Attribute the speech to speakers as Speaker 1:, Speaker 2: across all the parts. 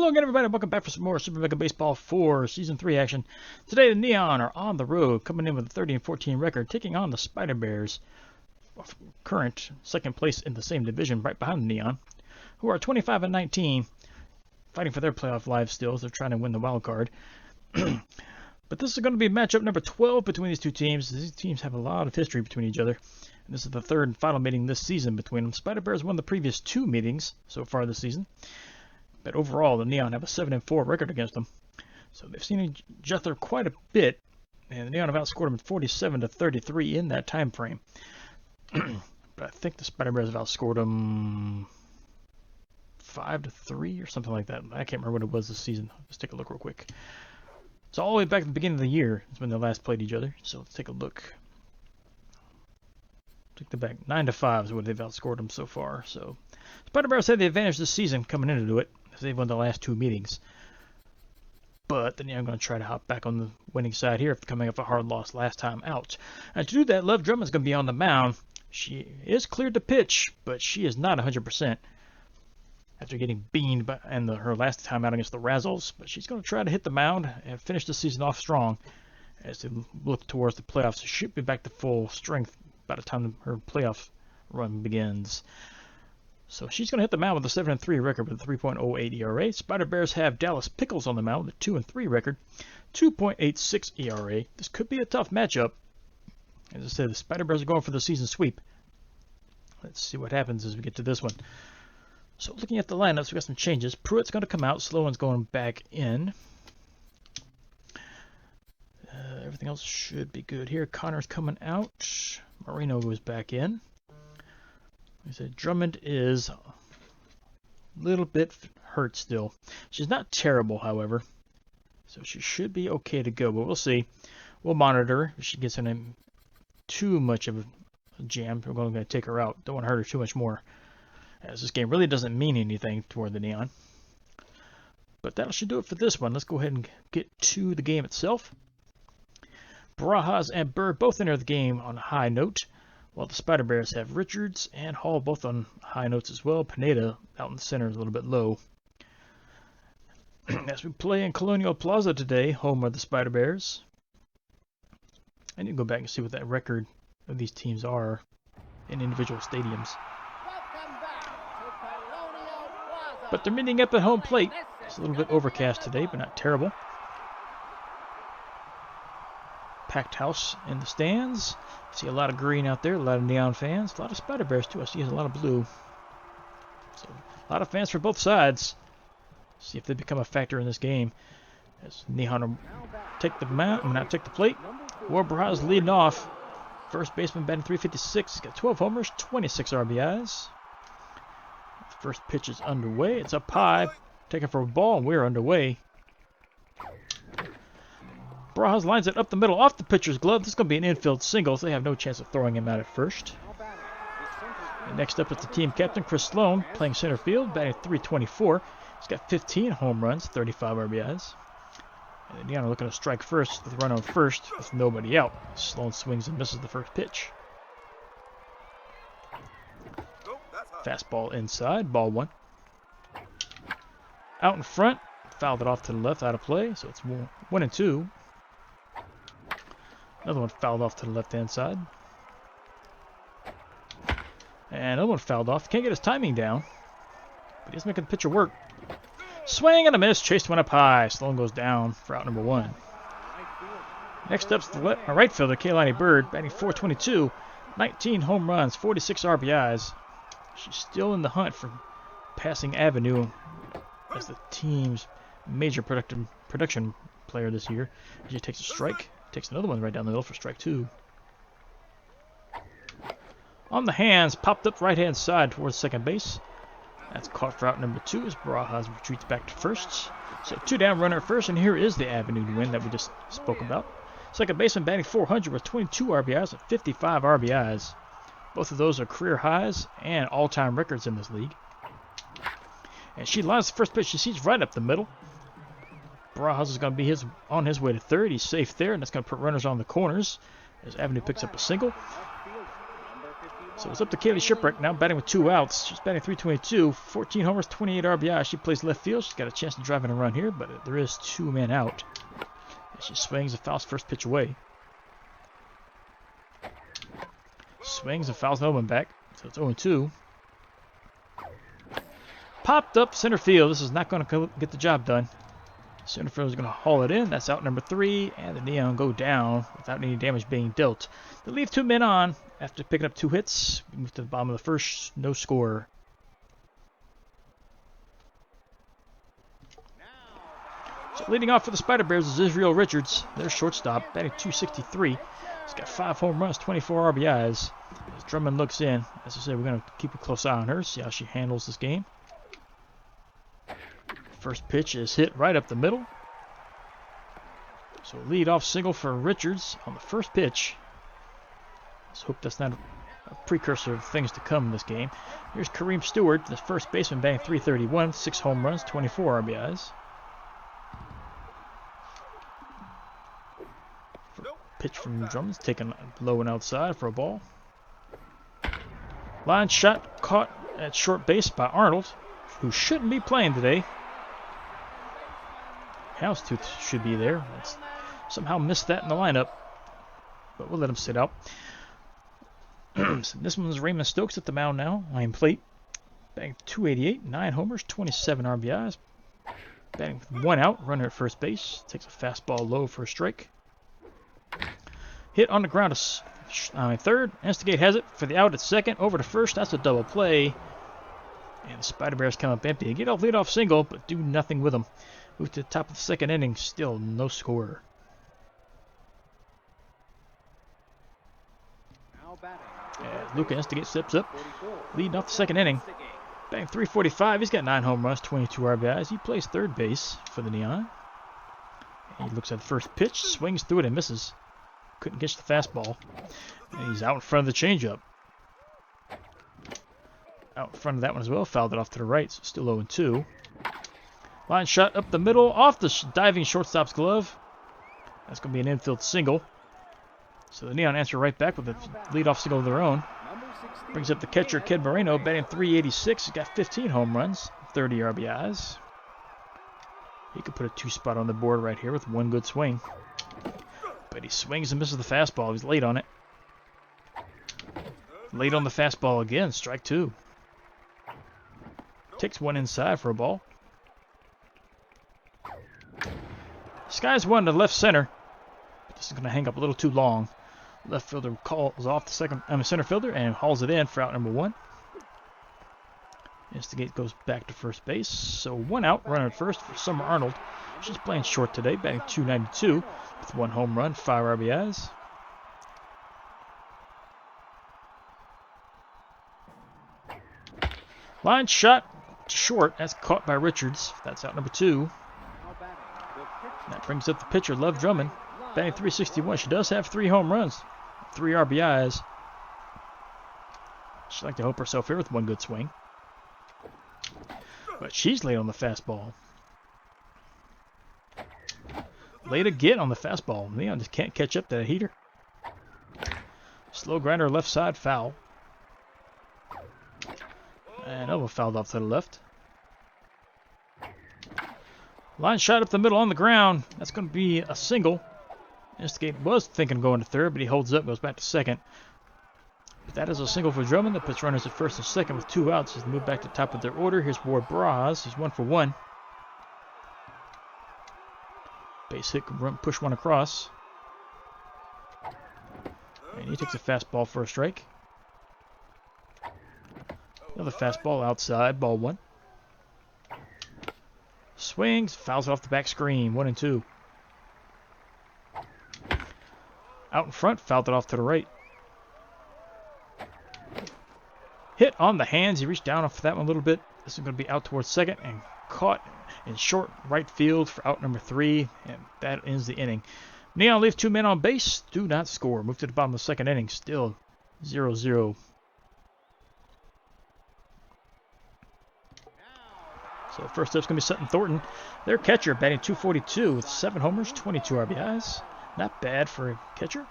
Speaker 1: again, everybody. Welcome back for some more Super Mega Baseball 4 Season 3 action. Today, the Neon are on the road, coming in with a 30-14 record, taking on the Spider Bears, current second place in the same division, right behind the Neon, who are 25-19, fighting for their playoff lives still. They're trying to win the wild card. But this is going to be matchup number 12 between these two teams. These teams have a lot of history between each other. And this is the third and final meeting this season between them. Spider Bears won the previous two meetings so far this season. But overall, the Neon have a 7-4 record against them. So they've seen each other quite a bit. And the Neon have outscored them 47-33 in that time frame. But I think the Spider Bears have outscored them 5-3 or something like that. I can't remember what it was this season. Let's take a look real quick. So all the way back at the beginning of the year is when they last played each other. So let's take a look. Take them back. 9-5 is what they've outscored them so far. So Spider Bears had the advantage this season coming into it. They've won the last two meetings. But then I'm going to try to hop back on the winning side here after coming off a hard loss last time out. And to do that, Love Drummond's going to be on the mound. She is cleared to pitch, but she is not 100% after getting beaned her last time out against the Razzles. But she's going to try to hit the mound and finish the season off strong as they look towards the playoffs. She should be back to full strength by the time her playoff run begins. So she's going to hit the mound with a 7-3 record with a 3.08 ERA. Spider Bears have Dallas Pickles on the mound with a 2-3 record, 2.86 ERA. This could be a tough matchup. As I said, the Spider Bears are going for the season sweep. Let's see what happens as we get to this one. So looking at the lineups, we got some changes. Pruitt's going to come out. Sloan's going back in. Everything else should be good here. Connor's coming out. Marino goes back in. Like I said, Drummond is a little bit hurt still. She's not terrible, however. So she should be okay to go, but we'll see. We'll monitor her. If she gets in too much of a jam, we're going to take her out. Don't want to hurt her too much more, as this game really doesn't mean anything toward the Neon. But that should do it for this one. Let's go ahead and get to the game itself. Barajas and Bird both enter the game on a high note, while the Spider Bears have Richards and Hall both on high notes as well. Pineda out in the center is a little bit low. As we play in Colonial Plaza today, home of the Spider Bears. I need to go back and see what that record of these teams are in individual stadiums. But they're meeting up at home plate. It's a little bit overcast today, but not terrible. Packed house in the stands. See a lot of green out there, a lot of Neon fans, a lot of Spider Bears too. I see a lot of blue. So a lot of fans for both sides. See if they become a factor in this game. As Neon will take the plate. War Barajas leading off. First baseman batting .356. He's got 12 homers, 26 RBIs. First pitch is underway. It's up high. Taken for a ball, and we're underway. Barajas lines it up the middle off the pitcher's glove. This is going to be an infield single, so they have no chance of throwing him out at first. And next up is the team captain, Chris Sloan, playing center field, batting .324. He's got 15 home runs, 35 RBIs. And the Neon are looking to strike first with a run on first with nobody out. Sloan swings and misses the first pitch. Fastball inside, ball one. Out in front, fouled it off to the left, out of play, so it's 1-2. Another one fouled off to the left-hand side. And another one fouled off. Can't get his timing down, but he's making the pitcher work. Swing and a miss, chased one up high. Sloan goes down for out number one. Next up's the right fielder, Kaylani Bird, batting .422, 19 home runs, 46 RBIs. She's still in the hunt for passing Avenue as the team's major production player this year. She takes a strike, takes another one right down the middle for strike two. On the hands, popped up right-hand side towards second base. That's caught for out number two as Barajas retreats back to first. So two down, runner at first, and here is the Avenue win that we just spoke about. Second baseman batting .400 with 22 RBIs and 55 RBIs. Both of those are career highs and all-time records in this league. And she lines the first pitch. She sees right up the middle. Barajas is going to be on his way to third. He's safe there, and that's going to put runners on the corners as Avenue picks up a single. So it's up to Kaylee Shipwreck now, batting with 2 outs. She's batting .322, 14 homers, 28 RBI. She plays left field. She's got a chance to drive in a run here, but there is 2 men out. And she swings and fouls first pitch away. Swings and fouls no one back. So it's 0-2. Popped up center field. This is not going to get the job done. Center field is going to haul it in. That's out number 3. And the Neon go down without any damage being dealt. They leave 2 men on after picking up 2 hits. We move to the bottom of the first. No score. So leading off for the Spider Bears is Israel Richards. Their shortstop, batting .263. He's got 5 home runs, 24 RBIs. As Drummond looks in, as I said, we're going to keep a close eye on her, see how she handles this game. First pitch is hit right up the middle. So lead-off single for Richards on the first pitch. Let's hope that's not a precursor of things to come in this game. Here's Kareem Stewart, the first baseman, batting .331, 6 home runs, 24 RBIs. Pitch from Drummond's taken low and outside for a ball. Line shot caught at short base by Arnold, who shouldn't be playing today. Houndstooth should be there. That's somehow missed that in the lineup, but we'll let him sit out. So this one's Raymond Stokes at the mound now. Line plate. Batting .288, 9 homers, 27 RBIs. Batting with 1 out, runner at first base. Takes a fastball low for a strike. Hit on the ground to third. Instigate has it for the out at second. Over to first. That's a double play. And the Spider Bears come up empty. They get off leadoff single, but do nothing with them. Move to the top of the second inning. Still no score. Luca Instigate steps up. Leading off the second inning. Batting .345. He's got 9 home runs, 22 RBIs. He plays third base for the Neon. And he looks at the first pitch. Swings through it and misses. Couldn't catch the fastball. And he's out in front of the changeup. Out in front of that one as well. Fouled it off to the right, so still 0-2. Line shot up the middle, off the diving shortstop's glove. That's going to be an infield single. So the Neon answer right back with a leadoff single of their own. Brings up the catcher, Kid Moreno, batting .386. He's got 15 home runs, 30 RBIs. He could put a 2 spot on the board right here with 1 good swing. But he swings and misses the fastball. He's late on it. Late on the fastball again. Strike 2. Takes 1 inside for a ball. Skies 1 to left center. This is going to hang up a little too long. Left fielder calls off the center fielder and hauls it in for out number 1. Instigate goes back to first base. So 1 out, runner at first for Summer Arnold. She's playing short today, batting .292 with 1 home run, 5 RBIs. Line shot short. That's caught by Richards. That's out number 2. That brings up the pitcher, Love Drummond, batting .361. She does have 3 home runs, 3 RBIs. She'd like to help herself here with 1 good swing. But she's late on the fastball. Late again on the fastball. Neon just can't catch up to that heater. Slow grinder left side, foul. And Elba fouled off to the left. Line shot up the middle on the ground. That's going to be a single. Instigate was thinking of going to third, but he holds up, goes back to second. But that is a single for Drummond. That puts runners at first and second with 2 outs as they move back to the top of their order. Here's Ward Braz. He's 1 for 1. Base hit, push 1 across. And he takes a fastball for a strike. Another fastball outside, ball 1. Swings, fouls it off the back screen, 1-2. Out in front, fouled it off to the right. Hit on the hands, he reached down for that one a little bit. This is going to be out towards second and caught in short right field for out number 3, and that ends the inning. Neon leaves 2 men on base, do not score. Move to the bottom of the second inning, still 0-0. So first up's going to be Sutton Thornton. Their catcher batting .242 with 7 homers, 22 RBIs. Not bad for a catcher.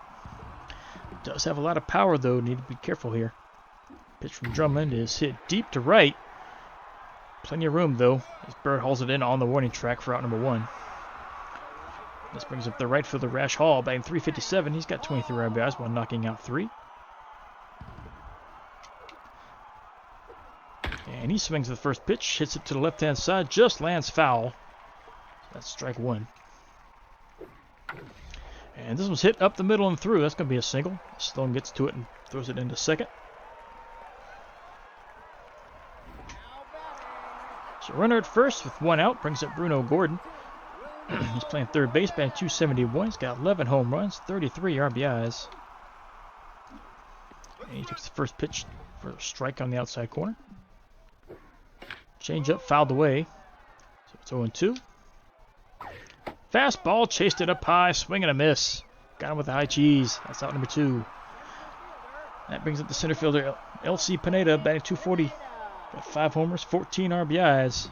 Speaker 1: Does have a lot of power though, need to be careful here. Pitch from Drummond is hit deep to right. Plenty of room, though, as Bird hauls it in on the warning track for out number 1. This brings up the right fielder, Rash Hall, batting .357. He's got 23 RBIs while knocking out 3. And he swings the first pitch, hits it to the left-hand side, just lands foul. That's strike 1. And this one's hit up the middle and through. That's going to be a single. Stone gets to it and throws it into second. So runner at first with 1 out brings up Bruno Gordon. He's playing third base, batting .271. He's got 11 home runs, 33 RBIs. And he takes the first pitch for a strike on the outside corner. Change up, fouled away. So it's 0-2. Fastball, chased it up high, swing and a miss. Got him with the high cheese. That's out number 2. That brings up the center fielder, L.C. Pineda, batting .240. Got 5 homers, 14 RBIs.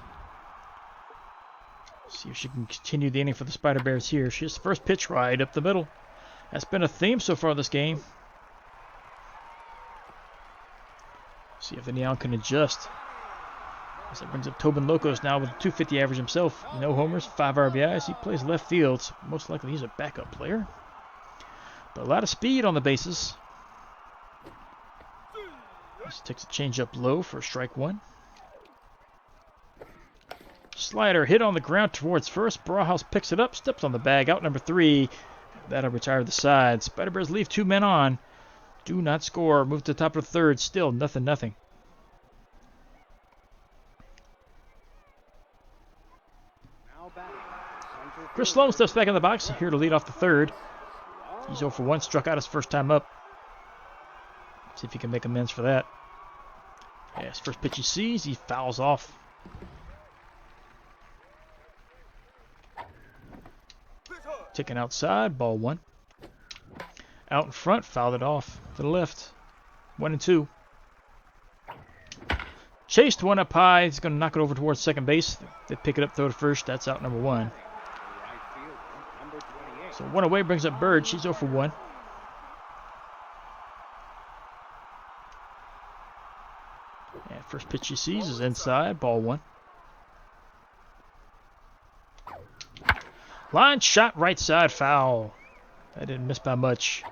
Speaker 1: See if she can continue the inning for the Spider Bears here. She has the first pitch right up the middle. That's been a theme so far this game. See if the Neon can adjust. As that brings up Tobin Locos now with a .250 average himself. No homers, 5 RBIs. He plays left field, so most likely he's a backup player. But a lot of speed on the bases. This takes a change up low for strike 1. Slider hit on the ground towards first. Barajas picks it up, steps on the bag. Out number 3. That'll retire the side. Spider Bears leave 2 men on. Do not score. Move to the top of the third. Still nothing. Chris Sloan steps back in the box here to lead off the third. He's 0 for 1. Struck out his first time up. See if he can make amends for that. Yeah, his first pitch he sees, he fouls off. Ticking outside, ball 1. Out in front, fouled it off to the left. 1-2. Chased one up high. He's going to knock it over towards second base. They pick it up, throw to first. That's out number 1. So 1 away brings up Bird. She's 0 for 1. And first pitch she sees is inside, ball 1. Line shot right side, foul. That didn't miss by much.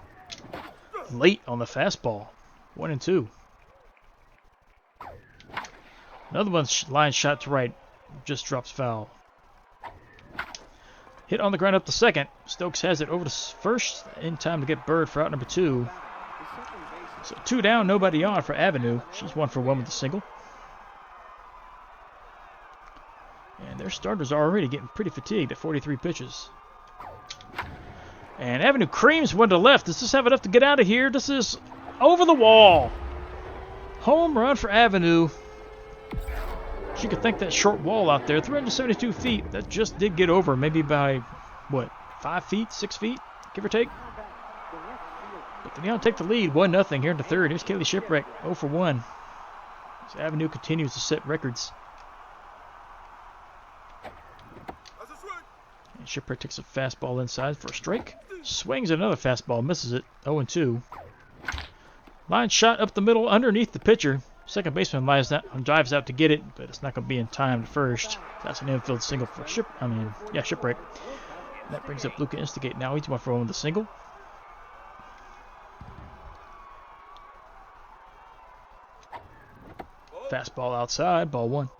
Speaker 1: Late on the fastball. 1-2. Another one's line shot to right. Just drops foul. Hit on the ground up to second. Stokes has it over to first in time to get Bird for out number 2. So 2 down, nobody on for Avenue. She's 1 for 1 with a single. And their starters are already getting pretty fatigued at 43 pitches. And Avenue creams one to left. Does this have enough to get out of here? This is over the wall. Home run for Avenue. She could thank that short wall out there. 372 feet. That just did get over. Maybe by, what, 5 feet, 6 feet, give or take. But the Neon take the lead. 1-0 here in the third. Here's Kaylee Shipwreck, 0 for 1. So Avenue continues to set records. And Shipwreck takes a fastball inside for a strike. Swings another fastball, misses it, 0-2. Line shot up the middle underneath the pitcher. Second baseman drives out to get it, but it's not going to be in time to first. That's an infield single for Shipwreck. And that brings up Luca Instigate now. He's 1 for 1 with a single. Fastball outside, ball 1.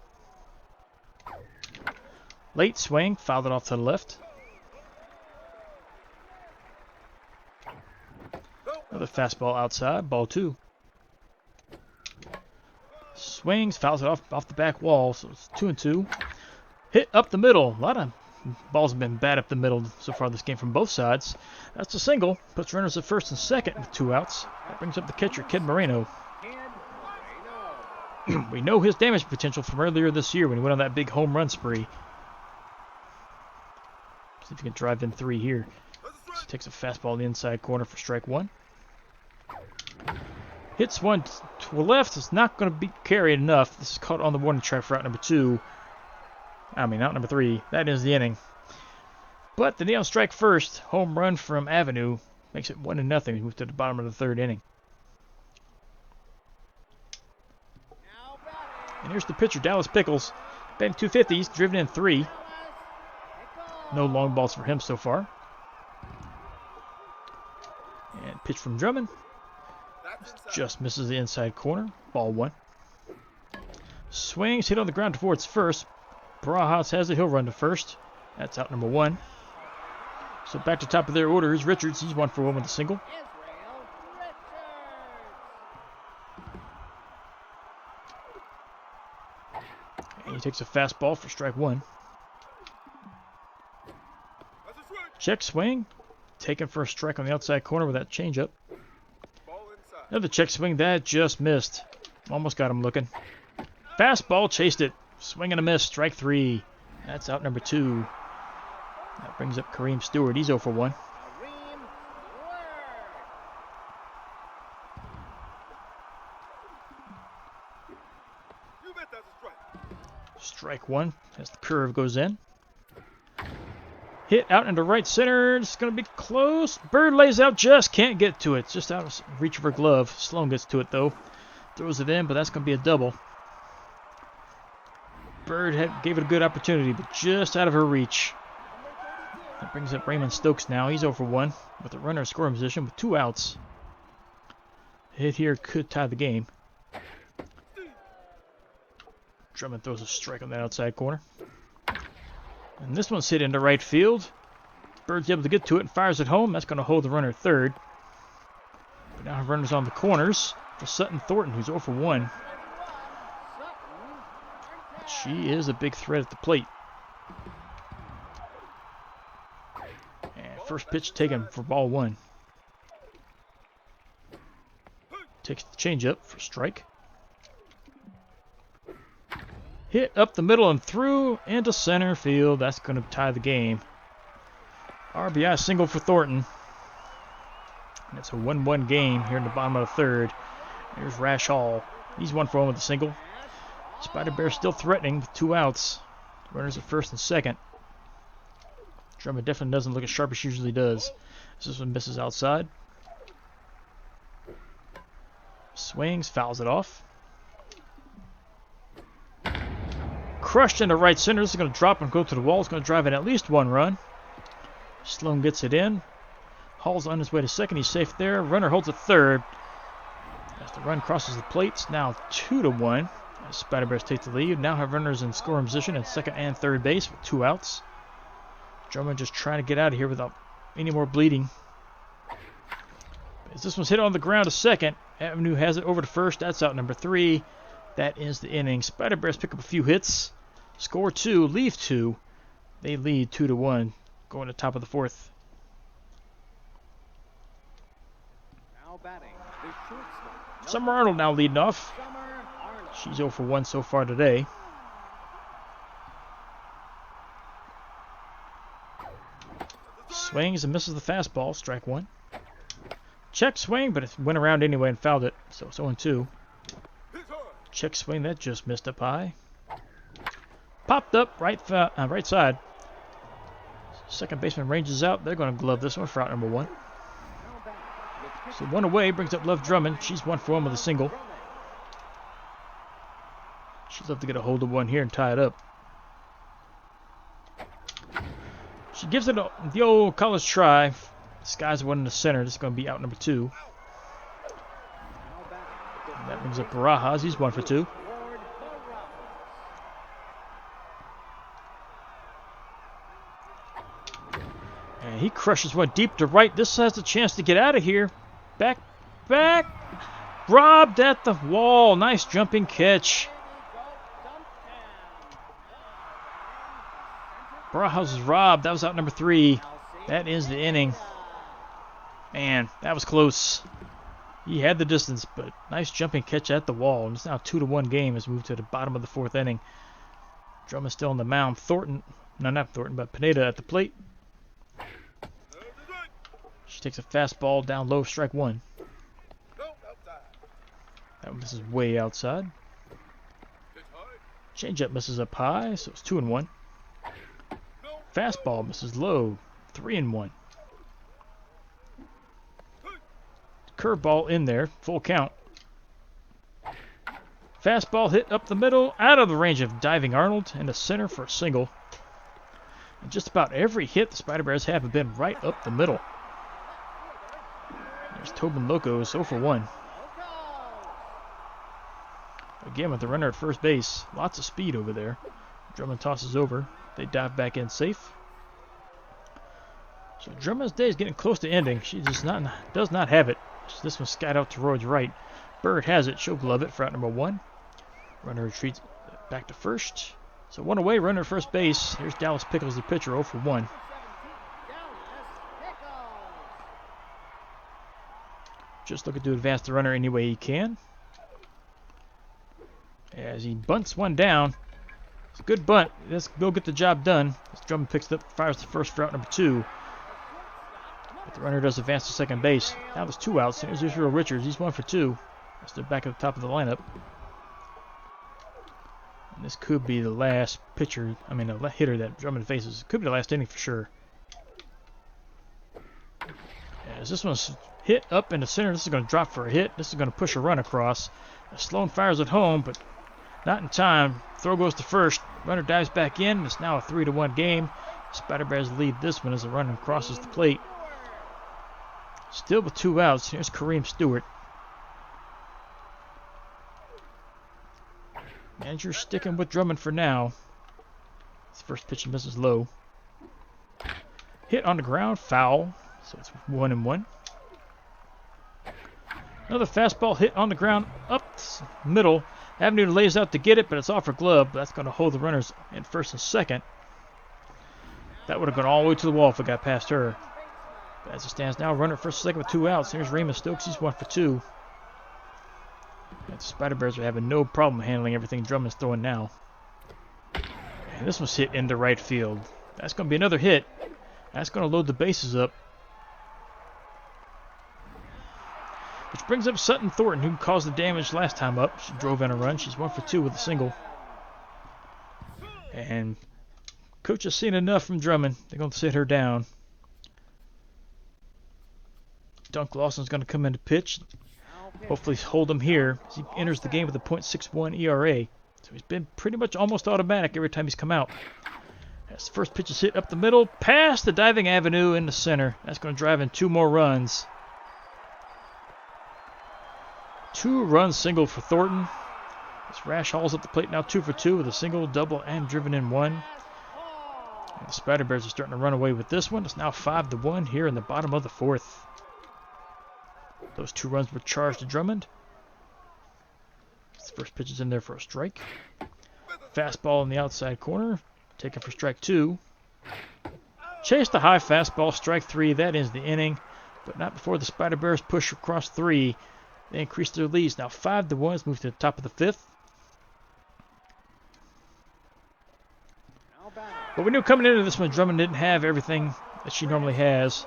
Speaker 1: Late swing, fouled it off to the left. Another fastball outside, ball 2. Swings, fouls it off the back wall, so it's 2-2. Hit up the middle. A lot of balls have been bad up the middle so far this game from both sides. That's a single. Puts runners at first and second with 2 outs. That brings up the catcher, Kid Moreno. We know his damage potential from earlier this year when he went on that big home run spree. See if he can drive in 3 here. So he takes a fastball in the inside corner for strike 1. Hits one to the left. It's not going to be carried enough. This is caught on the warning track for out number 2. Out number 3. That is the inning. But the Neon strike first. Home run from Avenue makes it 1-0. We move to the bottom of the third inning. And here's the pitcher, Dallas Pickles. Batting 250, he's driven in 3. No long balls for him so far. And pitch from Drummond. Just misses the inside corner. Ball 1. Swings, hit on the ground towards first. Barajas has it. He'll run to first. That's out number 1. So back to top of their order is Richards. He's 1 for 1 with a single. And he takes a fastball for strike 1. Check swing. Taken for a strike on the outside corner with that changeup. Another check swing. That just missed. Almost got him looking. Fastball. Chased it. Swing and a miss. Strike 3. That's out number 2. That brings up Kareem Stewart. He's 0 for 1. Strike 1 as the curve goes in. Hit out into right center. It's going to be close. Bird lays out, just can't get to it. It's just out of reach of her glove. Sloan gets to it though. Throws it in, but that's going to be a double. Bird gave it a good opportunity, but just out of her reach. That brings up Raymond Stokes now. He's 0 for 1 with a runner in scoring position with 2 outs. A hit here could tie the game. Drummond throws a strike on that outside corner. And this one's hit into right field. Bird's able to get to it and fires it home. That's going to hold the runner third. But now have runners on the corners for Sutton Thornton, who's 0 for 1. But she is a big threat at the plate. And first pitch taken for ball 1. Takes the changeup for strike. Hit up the middle and through into center field. That's going to tie the game. RBI single for Thornton. And it's a 1-1 game here in the bottom of the 3rd. Here's Rash Hall. He's 1 for 1 with a single. Spider Bear still threatening with 2 outs. Runners at first and second. Drummond definitely doesn't look as sharp as she usually does. This one misses outside. Swings, fouls it off. Crushed into right center. This is going to drop and go to the wall. It's going to drive in at least 1 run. Sloan gets it in. Hall's on his way to second. He's safe there. Runner holds at third. As the run crosses the plate, it's now 2-1. As Spider Bears take the lead. Now have runners in scoring position at second and third base with 2 outs. Drummond just trying to get out of here without any more bleeding. As this one's hit on the ground to second, Avenue has it over to first. That's out number 3. That is the inning. Spider Bears pick up a few hits. Score 2, leave 2. They lead 2-1, going to top of the 4th.
Speaker 2: Now batting, the shortstop.
Speaker 1: Summer Arnold now leading off. She's 0 for 1 so far today. Swings and misses the fastball. Strike 1. Check swing, but it went around anyway and fouled it. So it's 0-2. Check swing, that just missed up high. Popped up right side. Second baseman ranges out. They're going to glove this one for out number 1. So 1 away brings up left Drummond. She's 1 for 1 with a single. She'd love to get a hold of one here and tie it up. She gives it the old college try. Skies one in the center. This is going to be out number 2. And that brings up Barajas. He's 1 for 2. And he crushes one deep to right. This has a chance to get out of here. Back. Robbed at the wall. Nice jumping catch. Barajas is robbed. That was out number 3. That is the inning. Man, that was close. He had the distance, but nice jumping catch at the wall. And it's now a 2-1 game as we move to the bottom of the 4th inning. Drummond still on the mound. Not Thornton, but Pineda at the plate. She takes a fastball down low, strike 1. That one misses way outside. Changeup misses up high, so it's 2-1. Fastball misses low, 3-1. Curveball in there, full count. Fastball hit up the middle, out of the range of diving Arnold, and the center for a single. And just about every hit the Spider Bears have been right up the middle. There's Tobin Locos 0 for 1. Again with the runner at first base. Lots of speed over there. Drummond tosses over. They dive back in safe. So Drummond's day is getting close to ending. She just does not have it. This one skied out to Roy's right. Bird has it. She'll glove it for out number 1. Runner retreats back to first. So 1 away, runner at first base. Here's Dallas Pickles, the pitcher, 0 for 1. Just looking to advance the runner any way he can. As he bunts one down. It's a good bunt. Let's go get the job done. As Drummond picks it up, fires the first for out number 2. But the runner does advance to second base. Now there's 2 outs. Here's Israel Richards. He's 1 for 2. That's the back at the top of the lineup. And this could be the last pitcher, the hitter that Drummond faces. Could be the last inning for sure. As this one's hit up in the center, this is going to drop for a hit. This is going to push a run across. Sloan fires at home, but not in time. Throw goes to first. Runner dives back in. It's now a 3-1 game. Spider Bears lead this one as the runner crosses the plate. Still with 2 outs. Here's Kareem Stewart. Manager sticking with Drummond for now. His first pitch misses low. Hit on the ground, foul. So it's 1-1. Another fastball hit on the ground, up middle. Avenue lays out to get it, but it's off her glove. That's going to hold the runners in first and second. That would have gone all the way to the wall if it got past her. But as it stands now, runner first and second with 2 outs. Here's Raymond Stokes. He's 1 for 2. And the Spider Bears are having no problem handling everything Drummond's throwing now. And this one's hit into right field. That's going to be another hit. That's going to load the bases up. Which brings up Sutton Thornton, who caused the damage last time up. She drove in a run. She's 1 for 2 with a single. And coach has seen enough from Drummond. They're going to sit her down. Dunk Lawson's going to come in to pitch. Hopefully hold him here as he enters the game with a .61 ERA. So he's been pretty much almost automatic every time he's come out. As the first pitch is hit up the middle, past the diving Avenue in the center. That's going to drive in 2 more runs. 2-run single for Thornton. This Rash hauls up the plate now 2 for 2 with a single, double, and driven in 1. And the Spider Bears are starting to run away with this one. It's now 5-1 here in the bottom of the 4th. Those 2 runs were charged to Drummond. This first pitch is in there for a strike. Fastball in the outside corner. Taken for strike 2. Chase the high fastball, strike 3. That ends the inning. But not before the Spider Bears push across 3. They increase their leads. Now 5-1. Let's move to the top of the 5th. But we knew coming into this one, Drummond didn't have everything that she normally has.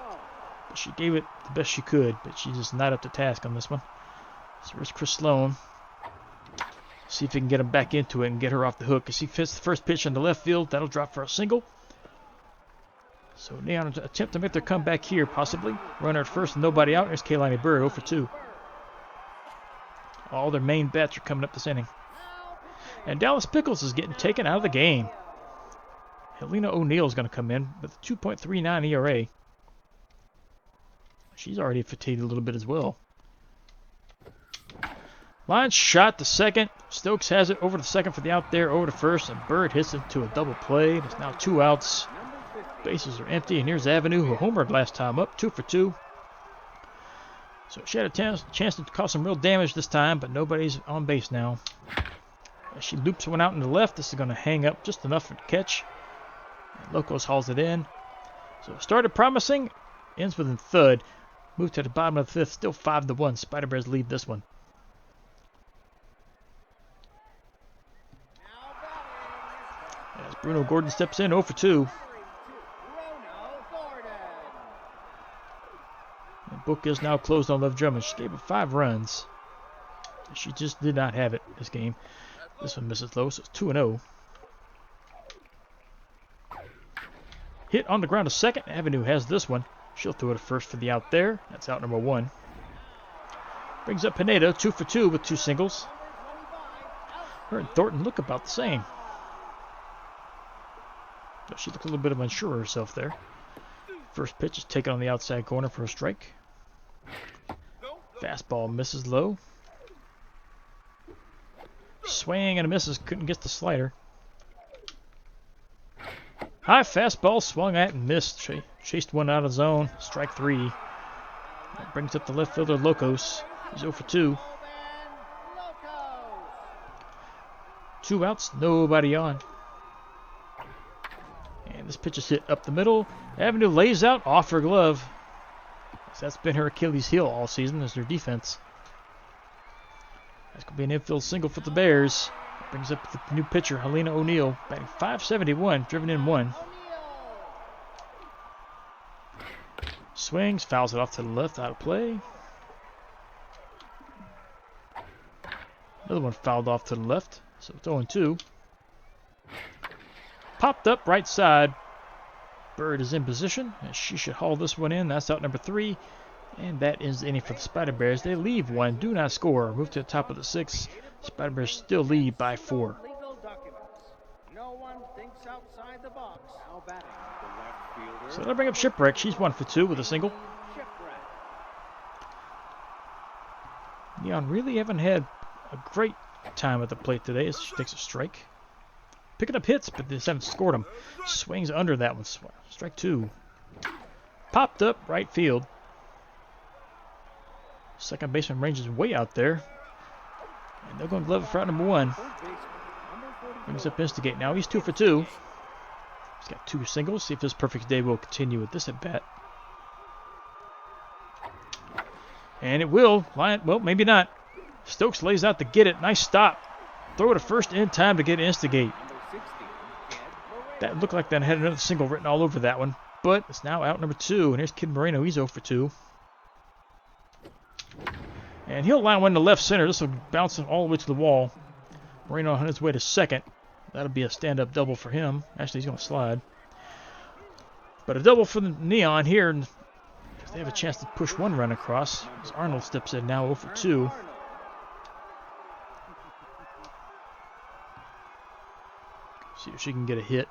Speaker 1: But she gave it the best she could. But she's just not up to task on this one. So here's Chris Sloan. See if he can get him back into it and get her off the hook. As he fits the first pitch on the left field, that'll drop for a single. So Neon attempt to make their comeback here, possibly. Runner at first and nobody out. There's Kaylani Bird, 0 for 2. All their main bats are coming up this inning. And Dallas Pickles is getting taken out of the game. Helena O'Neill is going to come in with a 2.39 ERA. She's already fatigued a little bit as well. Line shot to second. Stokes has it over to second for the out there, over to first, and Bird hits it to a double play. It's now 2 outs. Bases are empty, and here's Avenue, who homered last time up, 2 for 2. So she had a chance to cause some real damage this time, but nobody's on base now. As she loops one out in the left, this is going to hang up just enough for the catch. And Locos hauls it in. So it started promising, ends with a thud. Move to the bottom of the 5th, still 5-1. Spider Bears lead this one. As Bruno Gordon steps in, 0 for 2. The book is now closed on Love Drummond. She gave up 5 runs. She just did not have it this game. This one misses low, so it's 2-0. Hit on the ground to second. Avenue has this one. She'll throw it to first for the out there. That's out number 1. Brings up Pineda, 2 for 2 with 2 singles. Her and Thornton look about the same. But she looks a little bit unsure of herself there. First pitch is taken on the outside corner for a strike. Fastball misses low. Swing and a misses. Couldn't get the slider. High fastball swung at and missed. Chased one out of zone. Strike 3. That brings up the left fielder Locos. He's 0 for 2. 2 outs, nobody on. And this pitch is hit up the middle. Avenue lays out off her glove. That's been her Achilles heel all season, is their defense. That's going to be an infield single for the Bears. Brings up the new pitcher, Helena O'Neill, batting .571, driven in 1. Swings, fouls it off to the left, out of play. Another one fouled off to the left, so it's 0-2. Popped up right side. Bird is in position, and she should haul this one in. That's out number 3. And that is the inning for the Spider Bears. They leave 1, do not score. Move to the top of the 6th. Spider Bears still lead by 4.
Speaker 2: No one thinks outside the box. Now batting, the left fielder.
Speaker 1: So they'll bring up Shipwreck. She's 1 for 2 with a single.
Speaker 2: Shipwreck.
Speaker 1: Neon really haven't had a great time at the plate today as she takes a strike. Picking up hits, but they just haven't scored them. Swings under that one. Strike 2. Popped up right field. Second baseman ranges way out there. And they're going to glove it for out number 1. Brings up Instigate now. He's 2 for 2. He's got 2 singles. See if his perfect day will continue with this at bat. And it will. Well, maybe not. Stokes lays out to get it. Nice stop. Throw it to first in time to get Instigate. That looked like that had another single written all over that one. But it's now out number 2. And here's Kid Moreno. He's 0 for 2. And he'll line one to left center. This will bounce all the way to the wall. Moreno on his way to second. That'll be a stand-up double for him. Actually, he's going to slide. But a double for the Neon here. And they have a chance to push 1 run across. As Arnold steps in now 0 for 2. See if she can get a hit.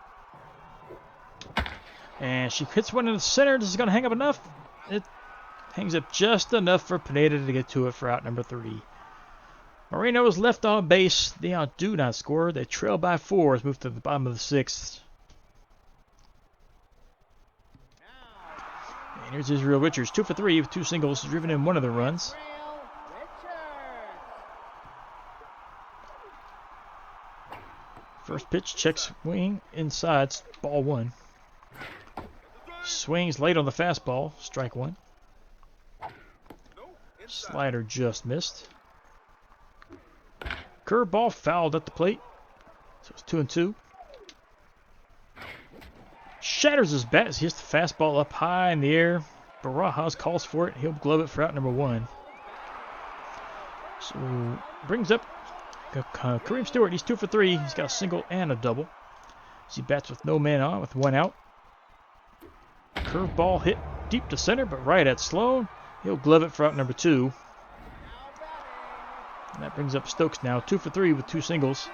Speaker 1: And she hits one in the center. This is going to hang up enough. It hangs up just enough for Pineda to get to it for out number 3. Moreno is left on base. Neon do not score. They trail by 4 as move to the bottom of the 6th. And here's Israel Richards, 2 for 3 with 2 singles, driven in 1 of the runs. First pitch, checks swing, inside, ball 1. Swings late on the fastball, strike 1. Slider just missed. Curveball fouled at the plate. So it's 2-2. Shatters his bat as he hits the fastball up high in the air. Barajas calls for it. He'll glove it for out number 1. So brings up Kareem Stewart. He's 2 for 3. He's got a single and a double. As he bats with no man on with 1 out. Curveball hit deep to center, but right at Sloan. He'll glove it for out number 2. And that brings up Stokes now, 2 for 3 with 2 singles.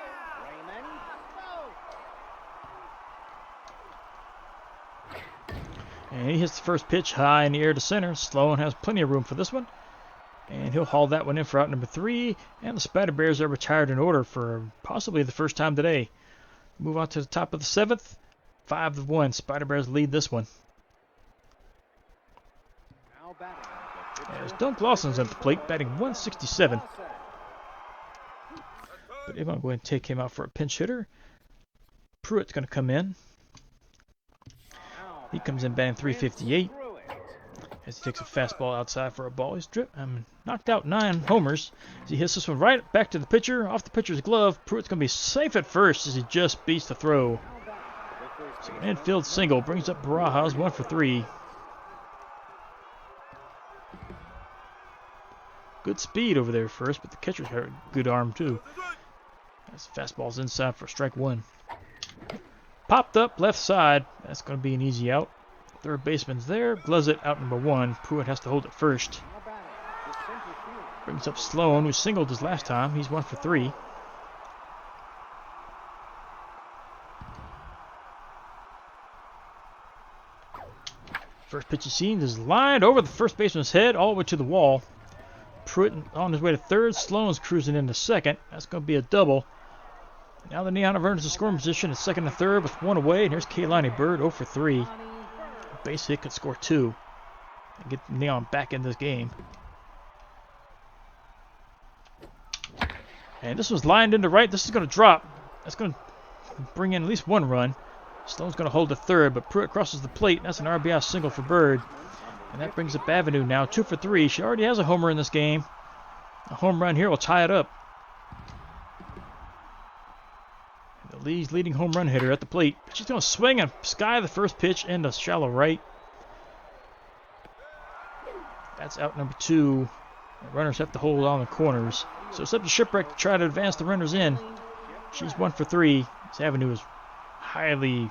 Speaker 1: And he hits the first pitch high in the air to center. Sloan has plenty of room for this one. And he'll haul that one in for out number 3. And the Spider Bears are retired in order for possibly the first time today. Move on to the top of the 7th. 5-1. Spider Bears lead this one. As Dunk Lawson's at the plate, batting 167. But they're going to go ahead and take him out for a pinch hitter. Pruitt's going to come in. He comes in batting 358. As he takes a fastball outside for a ball. He's knocked out 9 homers. As he hits this one right back to the pitcher, off the pitcher's glove. Pruitt's going to be safe at first as he just beats the throw. So an infield single brings up Barajas, 1 for 3. Good speed over there first, but the catcher's got a good arm too. As fastball's inside for strike 1. Popped up left side. That's going to be an easy out. Third baseman's there. Gloves it out number 1. Pruitt has to hold it first. Brings up Sloan, who singled his last time. He's 1 for 3. First pitch he's seen is lined over the first baseman's head all the way to the wall. Pruitt on his way to third. Sloan's cruising into second. That's going to be a double. Now the Neon have earned a scoring position at second and third with one away. And here's Kaylani Bird 0 for 3. A base hit could score 2 and get Neon back in this game. And this was lined into right. This is going to drop. That's going to bring in at least 1 run. Sloan's going to hold the third, but Pruitt crosses the plate. That's an RBI single for Bird. And that brings up Avenue now, 2 for 3. She already has a homer in this game. A home run here will tie it up. And the Lee's leading home run hitter at the plate. She's going to swing and sky the first pitch into shallow right. That's out number 2. The runners have to hold on the corners. So it's up to Shipwreck to try to advance the runners in. She's 1 for 3. This Avenue is highly,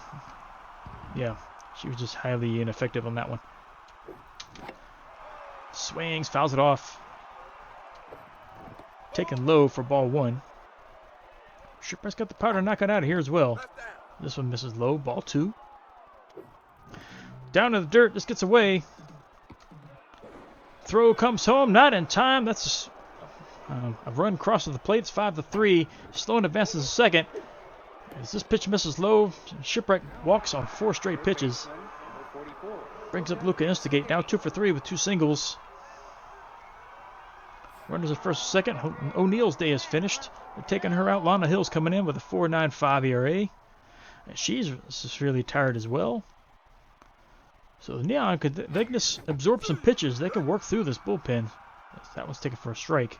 Speaker 1: she was just highly ineffective on that one. Swings, fouls it off. Taken low for ball 1. Shipwreck's got the power to knock it out of here as well. This one misses low, ball 2. Down to the dirt, this gets away. Throw comes home, not in time. That's a run crosses the plate. It's 5 to 3. Sloan advances to second. As this pitch misses low, Shipwreck walks on 4 straight pitches. Brings up Luca Instigate, now 2 for 3 with 2 singles. Runners at first and second. O'Neill's day is finished. They're taking her out. Lana Hill's coming in with a 4.95 ERA. And she's severely tired as well. So the Neon they can just absorb some pitches. They can work through this bullpen. That one's taken for a strike.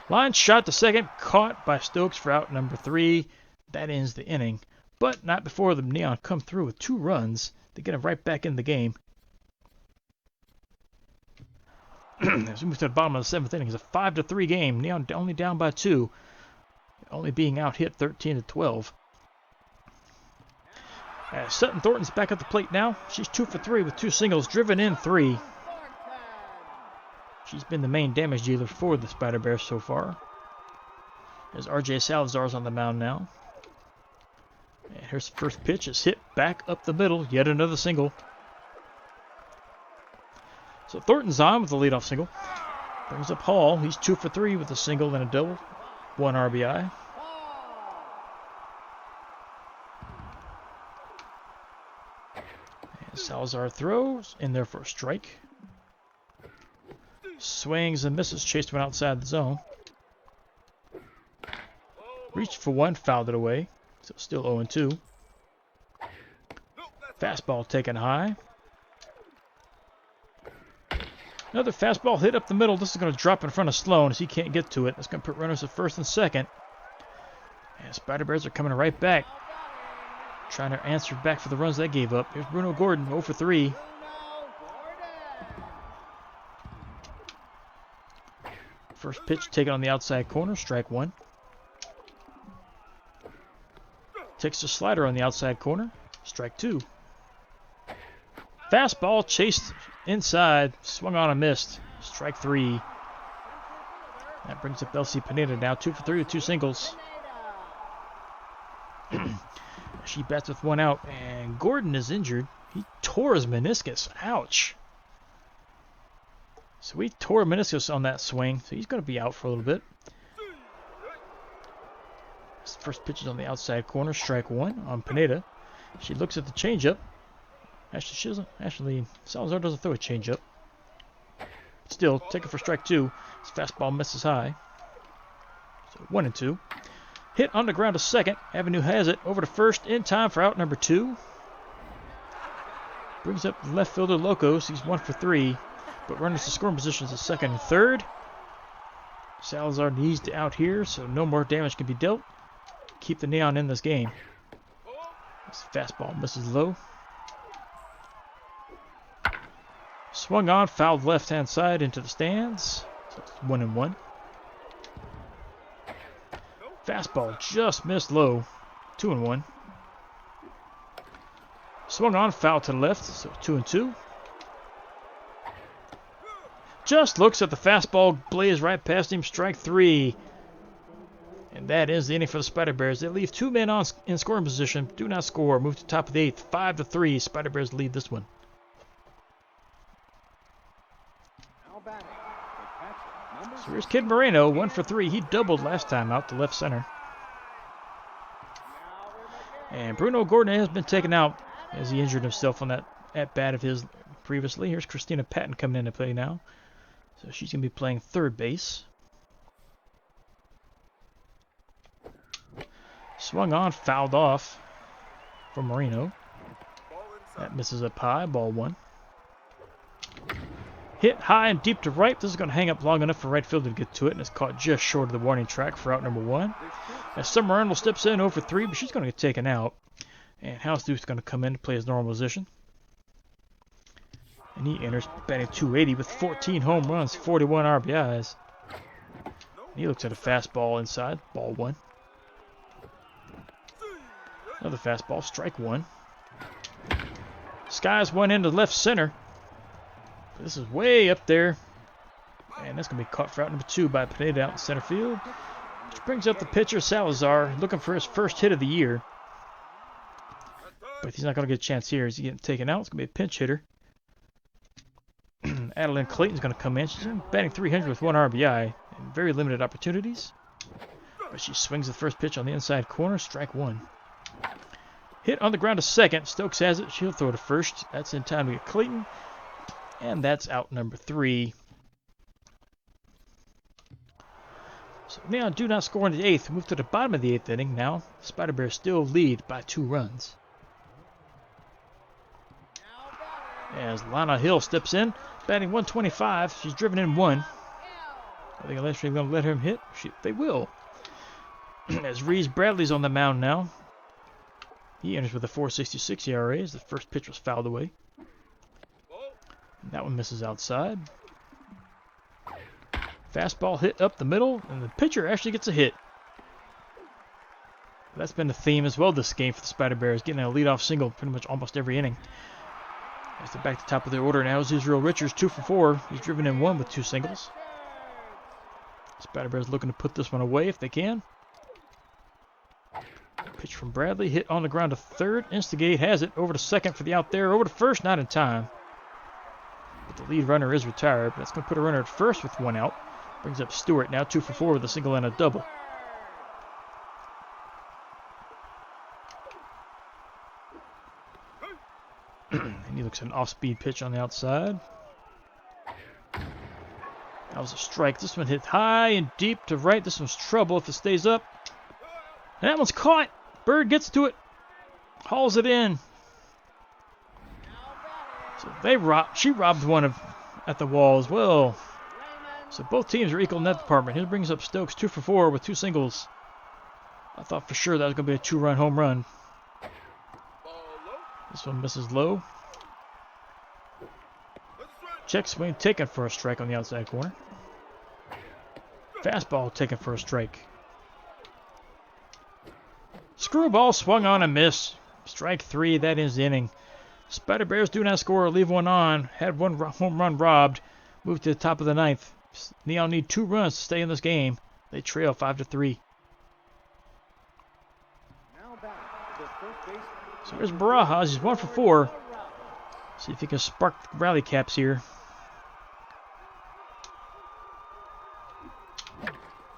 Speaker 1: Line shot to second, caught by Stokes for out number 3. That ends the inning. But not before the Neon come through with 2 runs to get them right back in the game. As we move to the bottom of the 7th inning, it's a 5 to 3 game. Neon only down by 2. Only being out hit 13 to 12. Sutton Thornton's back at the plate now. She's 2 for 3 with 2 singles, driven in 3. She's been the main damage dealer for the Spider Bears so far. As RJ Salazar's on the mound now. And here's the first pitch. It's hit back up the middle. Yet another single. So Thornton's on with the leadoff single. Brings up Hall. He's 2 for 3 with a single and a double. 1 RBI. And Salazar throws in there for a strike. Swings and misses. Chased one outside the zone. Reached for 1. Fouled it away. So still 0-2. Fastball taken high. Another fastball hit up the middle. This is going to drop in front of Sloan as he can't get to it. That's going to put runners at first and second. And Spider Bears are coming right back. Trying to answer back for the runs they gave up. Here's Bruno Gordon, 0 for 3. First pitch taken on the outside corner, strike 1. Takes the slider on the outside corner, strike 2. Fastball chased inside, swung on and missed, strike 3. That brings up Elsie Pineda now 2 for 3 with 2 singles. She bats with 1 out, and Gordon is injured. He tore his meniscus. Ouch. So he tore a meniscus on that swing, so he's going to be out for a little bit. His first pitch is on the outside corner, strike 1 on Pineda. She looks at the changeup. Actually, Salazar doesn't throw a changeup. Still, take it for strike 2. His fastball misses high. So 1-2. Hit on the ground to second. Avenue has it over to first in time for out number 2. Brings up left fielder Locos. He's 1 for 3. But runners to scoring positions at second and third. Salazar needs to out here, so no more damage can be dealt. Keep the Neon in this game. This fastball misses low. Swung on, fouled left-hand side into the stands. So it's 1-1. Fastball just missed low. 2-1. Swung on, fouled to the left, so 2-2. Just looks at the fastball, blaze right past him, strike 3. And that is the inning for the Spider Bears. They leave 2 men in scoring position, do not score. Move to top of the 8th, 5 to 3. Spider Bears lead this one.
Speaker 2: Now batting, the catcher, number
Speaker 1: So here's Kid Moreno, 1 for 3. He doubled last time out to left center. And Bruno Gordon has been taken out as he injured himself on that at-bat of his previously. Here's Christina Patton coming in to play now. So she's going to be playing third base. Swung on, fouled off for Moreno. That misses up high, ball 1. Hit high and deep to right. This is going to hang up long enough for right fielder to get to it, and it's caught just short of the warning track for out number 1. As Summer Arnold steps in over 3, but she's going to get taken out. And House Duke's going to come in to play his normal position. And he enters batting 280 with 14 home runs, 41 RBIs. And he looks at a fastball inside, ball 1. Another fastball, strike 1. Skies one into left center. This is way up there. And that's going to be caught for out number 2 by Pineda out in center field. Which brings up the pitcher, Salazar, looking for his first hit of the year. But he's not going to get a chance here. He's getting taken out. It's going to be a pinch hitter. Adeline Clayton's going to come in. She's batting 300 with 1 RBI and very limited opportunities. But she swings the first pitch on the inside corner, strike 1. Hit on the ground to second. Stokes has it. She'll throw to first. That's in time to get Clayton. And that's out number 3. So now do not score in the 8th. Move to the bottom of the 8th inning. Now Spider Bears still lead by 2 runs. As Lana Hill steps in, batting 125. She's driven in 1. I think unless they're going to let him hit, they will. As Reese Bradley's on the mound now. He enters with a 4.66 ERA as the first pitch was fouled away. That one misses outside. Fastball hit up the middle, and the pitcher actually gets a hit. That's been the theme as well this game for the Spider Bears, getting a leadoff single pretty much almost every inning. As they're back to the top of their order now is Israel Richards, 2 for 4. He's driven in 1 with 2 singles. Spider Bears looking to put this one away if they can. Pitch from Bradley, hit on the ground to third. Instigate has it over to second for the out there. Over to first, not in time. But the lead runner is retired, but that's going to put a runner at first with 1 out. Brings up Stewart now 2 for 4 with a single and a double. And he looks at an off-speed pitch on the outside. That was a strike. This one hit high and deep to right. This one's trouble if it stays up. And that one's caught. Bird gets to it. Hauls it in. So she robbed one at the wall as well. So both teams are equal in that department. Here brings up Stokes 2 for 4 with 2 singles. I thought for sure that was going to be a 2-run home run. This one misses low. Check swing taken for a strike on the outside corner. Fastball taken for a strike. Screwball swung on and missed. Strike 3, that ends the inning. Spider Bears do not score or leave one on. Had 1 home run robbed. Moved to the top of the 9th. Neon need 2 runs to stay in this game. They trail 5-3. So here's Barajas. He's 1 for 4. See if he can spark the rally caps here.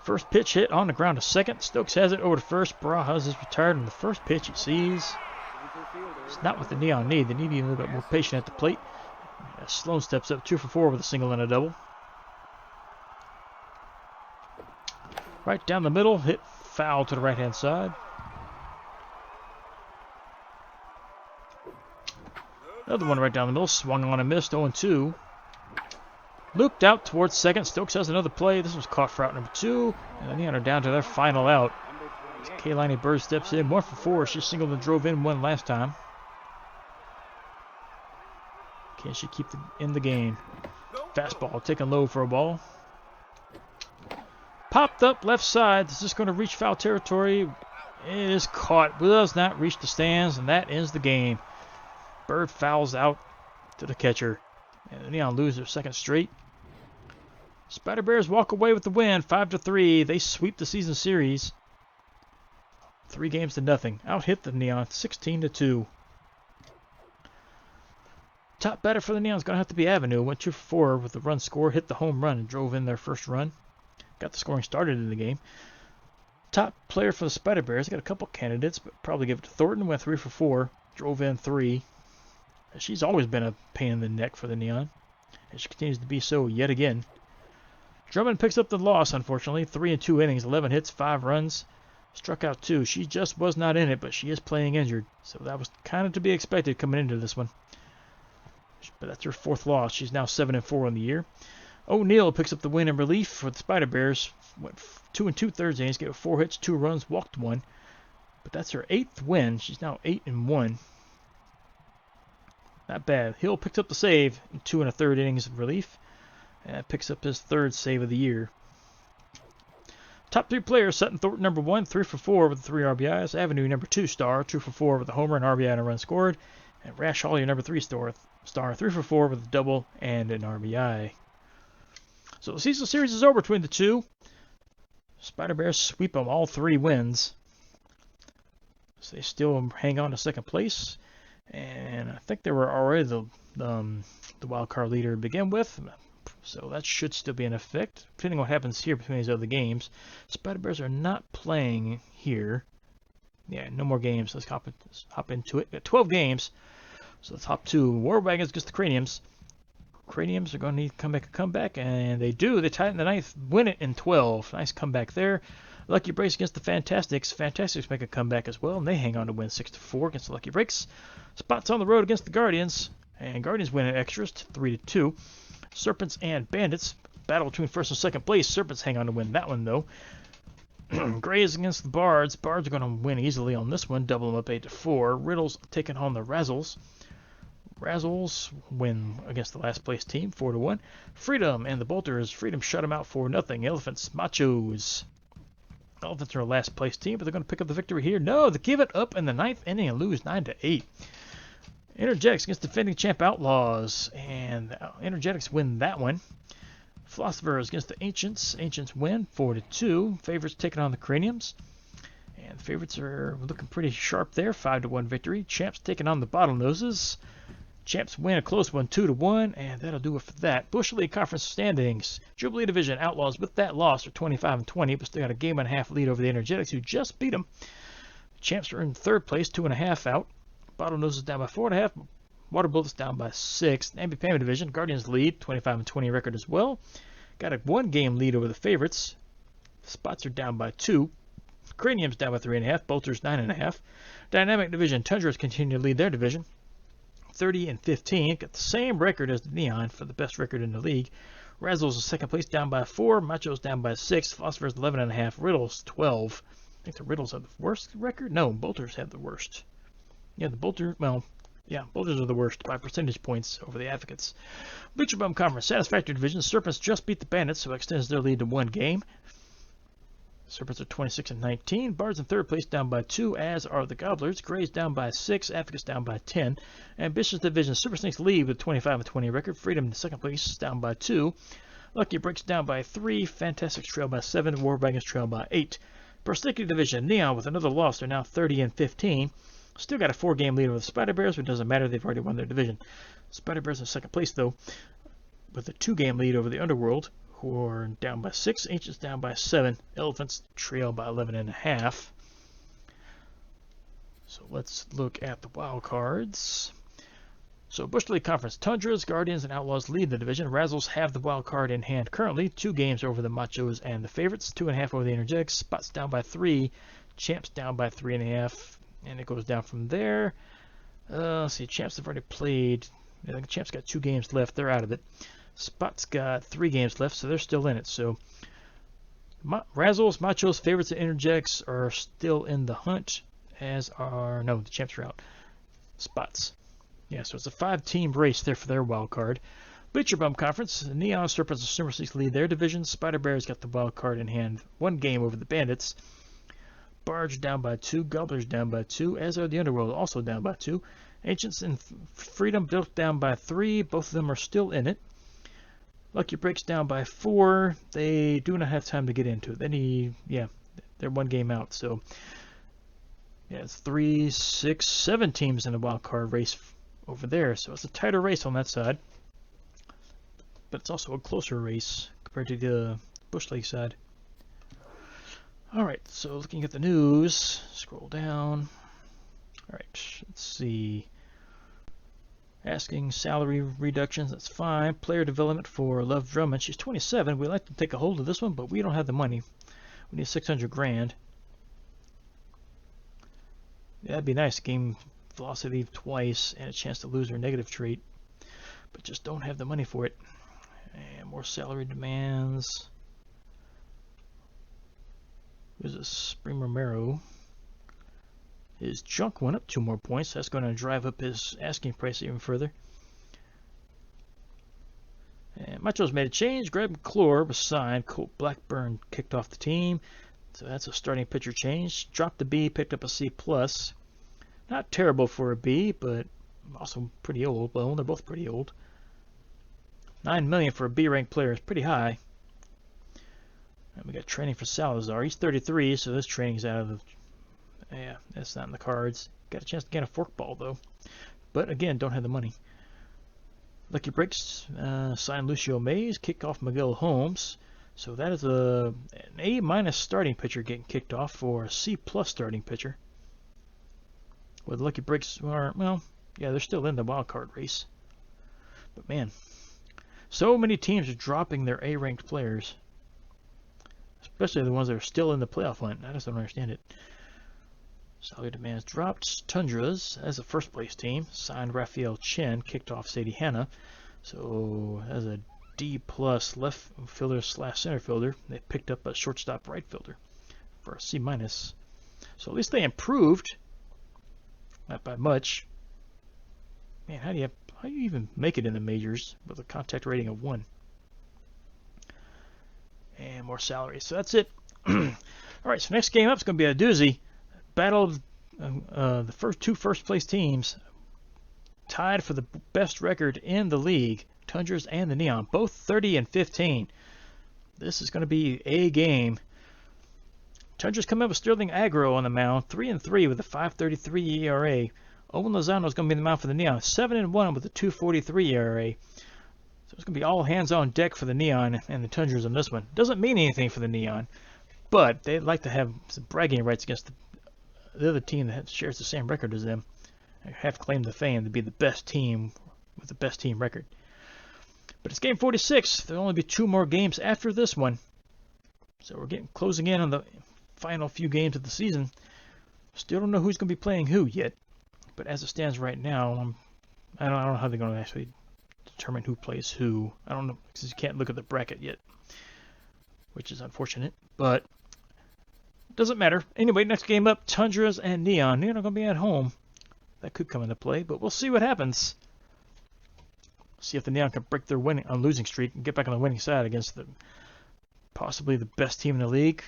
Speaker 1: First pitch hit on the ground to second. Stokes has it over to first. Barajas is retired on the first pitch he sees. It's not what the Neon need. They need to be a little bit more patient at the plate. Sloan steps up 2 for 4 with a single and a double. Right down the middle. Hit foul to the right-hand side. Another one right down the middle. Swung on and missed. 0-2. Looped out towards second. Stokes has another play. This was caught for out number 2. And the Neon are down to their final out. Kaylani Bird steps in. 1 for 4. She singled and drove in 1 last time. Can she keep in the game? Fastball taken low for a ball. Popped up left side. Is this going to reach foul territory? It is caught. Does not reach the stands. And that ends the game. Bird fouls out to the catcher. And the Neon lose their 2nd straight. Spider Bears walk away with the win, 5-3. They sweep the season series. 3 games to nothing. Out hit the Neon, 16-2. Top batter for the Neon is going to have to be Avenue. Went 2 for 4 with the run score, hit the home run, and drove in their first run. Got the scoring started in the game. Top player for the Spider Bears, got a couple candidates, but probably give it to Thornton. Went 3 for 4, drove in 3. She's always been a pain in the neck for the Neon, and she continues to be so yet again. Drummond picks up the loss, unfortunately. 3 in 2 innings, 11 hits, 5 runs, struck out 2. She just was not in it, but she is playing injured, so that was kind of to be expected coming into this one. But that's her 4th loss. She's now 7 and 4 on the year. O'Neal picks up the win in relief for the Spider Bears. Went 2 2/3 innings, gave 4 hits, 2 runs, walked 1. But that's her 8th win. She's now 8 and 1. Not bad. Hill picked up the save in 2 1/3 innings of relief. And picks up his 3rd save of the year. Top 3 players: Sutton Thornton, number 1, 3 for 4 with 3 RBIs. Avenue, number 2 star, 2 for 4 with a homer, an RBI, and a run scored. And Rash Hawley, number 3 star, 3 for 4 with a double and an RBI. So the season series is over between the two. Spider Bears sweep them all 3 wins. So they still hang on to 2nd place. And I think they were already the wild card leader to begin with. So that should still be in effect, depending on what happens here between these other games. Spider Bears are not playing here. Yeah, no more games. Let's hop into it. We got 12 games. So the top 2, War Wagons against the Craniums. Craniums are going to need to make a comeback, and they do. They tie it in the 9th, win it in 12. Nice comeback there. Lucky Breaks against the Fantastics. Fantastics make a comeback as well, and they hang on to win 6 to 4 against the Lucky Breaks. Spots on the road against the Guardians, and Guardians win in extras 3 to 2. Serpents and Bandits battle between 1st and 2nd place. Serpents hang on to win that one though. Grays against the Bards. Bards are going to win easily on this one. Double them up 8 to 4. Riddles taking on the Razzles. Razzles win against the last place team 4 to 1. Freedom and the Bolters. Freedom shut them out 4-0. Elephants, Machos. Elephants are a last place team, but they're going to pick up the victory here. No, they give it up in the 9th inning and lose 9 to 8. Energetics against defending champ Outlaws, and Energetics win that one. Philosophers against the Ancients. Ancients win 4 to 2. Favorites taking on the Craniums, and the favorites are looking pretty sharp there. 5 to 1 victory. Champs taking on the Bottlenoses. Champs win a close one 2 to 1, and that'll do it for that. Bush League Conference standings. Jubilee Division Outlaws with that loss are 25 and 20, but still got a game and a half lead over the Energetics, who just beat them. Champs are in 3rd place, 2.5 out. Bottlenose is down by 4.5. Water Bullets down by 6. Namby-Pamby Division, Guardians lead, 25 and 20 record as well. Got a 1-game lead over the favorites. Spots are down by 2. Cranium's down by 3.5. Bolters 9.5. Dynamic Division, Tundras continue to lead their division, 30 and 15. Got the same record as the Neon for the best record in the league. Razzles is 2nd place, down by 4. Machos down by 6. Philosophers 11.5. Riddles 12. I think the Riddles have the worst record. No, Bolters have the worst. Yeah, the Bolters, Bolters are the worst by percentage points over the Advocates. Bleacher Bum Conference, Satisfactory Division. Serpents just beat the Bandits, so extends their lead to 1 game. Serpents are 26 and 19. Bards in 3rd place, down by 2, as are the Gobblers. Grays down by 6. Advocates down by 10. Ambitious Division, Super Snakes lead with 25 and 20 record. Freedom in 2nd place, down by 2. Lucky Breaks down by 3. Fantastics trail by 7. War Wagons trail by 8. Persnickety Division, Neon with another loss. They're now 30 and 15. Still got a 4-game lead over the Spider Bears, but it doesn't matter. They've already won their division. Spider Bears in 2nd place, though, with a 2-game lead over the Underworld, who are down by 6. Ancients down by 7. Elephants trail by 11.5. So let's look at the wild cards. So Bush League Conference, Tundras, Guardians, and Outlaws lead the division. Razzles have the wild card in hand currently. 2 games over the Machos and the favorites. 2.5 over the Energetics. Spots down by 3. Champs down by 3.5. And it goes down from there. Let's see, Champs have already played. I think Champs got 2 games left. They're out of it. Spots got 3 games left, so they're still in it. So Razzles, Machos, favorites, and Energetics are still in the hunt, as are, no, the Champs are out. Spots. Yeah, so it's a 5-team race there for their wild card. Bleacher Bum Conference, Neon, Serpents, and Super Snakes lead their division. Spider Bears got the wild card in hand. 1 game over the Bandits. Barge down by 2. Gobblers down by 2, as are the Underworld, also down by 2. Ancients and Freedom built down by 3. Both of them are still in it. Lucky Breaks down by 4. They do not have time to get into it. They're 1 game out. So, yeah, it's 3, 6, 7 teams in the wild card race over there. So it's a tighter race on that side. But it's also a closer race compared to the Bush League side. Alright, so looking at the news, scroll down. Alright, let's see. Asking salary reductions, that's fine. Player development for Love Drummond. She's 27. We'd like to take a hold of this one, but we don't have the money. We need 600 grand. Yeah, that'd be nice. Game velocity twice and a chance to lose her negative trait. But just don't have the money for it. And more salary demands. Who's this? Spring Romero. His junk went up 2 more points. That's going to drive up his asking price even further. And Macho's made a change. Greg McClure was signed. Colt Blackburn kicked off the team. So that's a starting pitcher change. Dropped the B, picked up a C+. Not terrible for a B, but also pretty old. Well, they're both pretty old. $9 million for a B-ranked player is pretty high. And we got training for Salazar. He's 33, so this training's out of the... Yeah, that's not in the cards. Got a chance to get a forkball, though. But, again, don't have the money. Lucky Breaks signed Lucio Mays, kicked off Miguel Holmes. So that is an A- starting pitcher getting kicked off for a C+ starting pitcher. Well, the Lucky Breaks are, well, yeah, they're still in the wild card race. But, man, so many teams are dropping their A-ranked players. Especially the ones that are still in the playoff hunt. I just don't understand it. Salary demands dropped. Tundras, as a first place team, signed Raphael Chen, kicked off Sadie Hanna. So, as a D+ left fielder / center fielder, they picked up a shortstop right fielder for a C-. So at least they improved. Not by much. Man, how do you even make it in the majors with a contact rating of 1? And more salary. So that's it. Alright, so next game up is going to be a doozy. Battle of the two first place teams tied for the best record in the league. Tundras and the Neon, both 30-15. This is going to be a game. Tundras come up with Sterling Agro on the mound, 3-3 with a 5.33 ERA. Owen Lozano is going to be in the mound for the Neon, 7-1 with a 2.43 ERA. So it's going to be all hands on deck for the Neon and the Tundras on this one. Doesn't mean anything for the Neon, but they'd like to have some bragging rights against the other team that shares the same record as them. Have claimed the fame to be the best team with the best team record. But it's game 46. There'll only be 2 more games after this one. So we're closing in on the final few games of the season. Still don't know who's going to be playing who yet. But as it stands right now, I don't know how they're going to actually determine who plays who. I don't know, because you can't look at the bracket yet, which is unfortunate. But doesn't matter. Anyway, next game up, Tundras and Neon. Neon are going to be at home. That could come into play, but we'll see what happens. See if the Neon can break their losing streak and get back on the winning side against possibly the best team in the league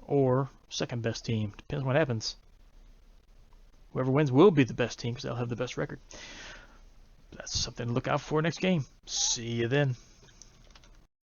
Speaker 1: or second best team. Depends on what happens. Whoever wins will be the best team because they'll have the best record. That's something to look out for next game. See you then.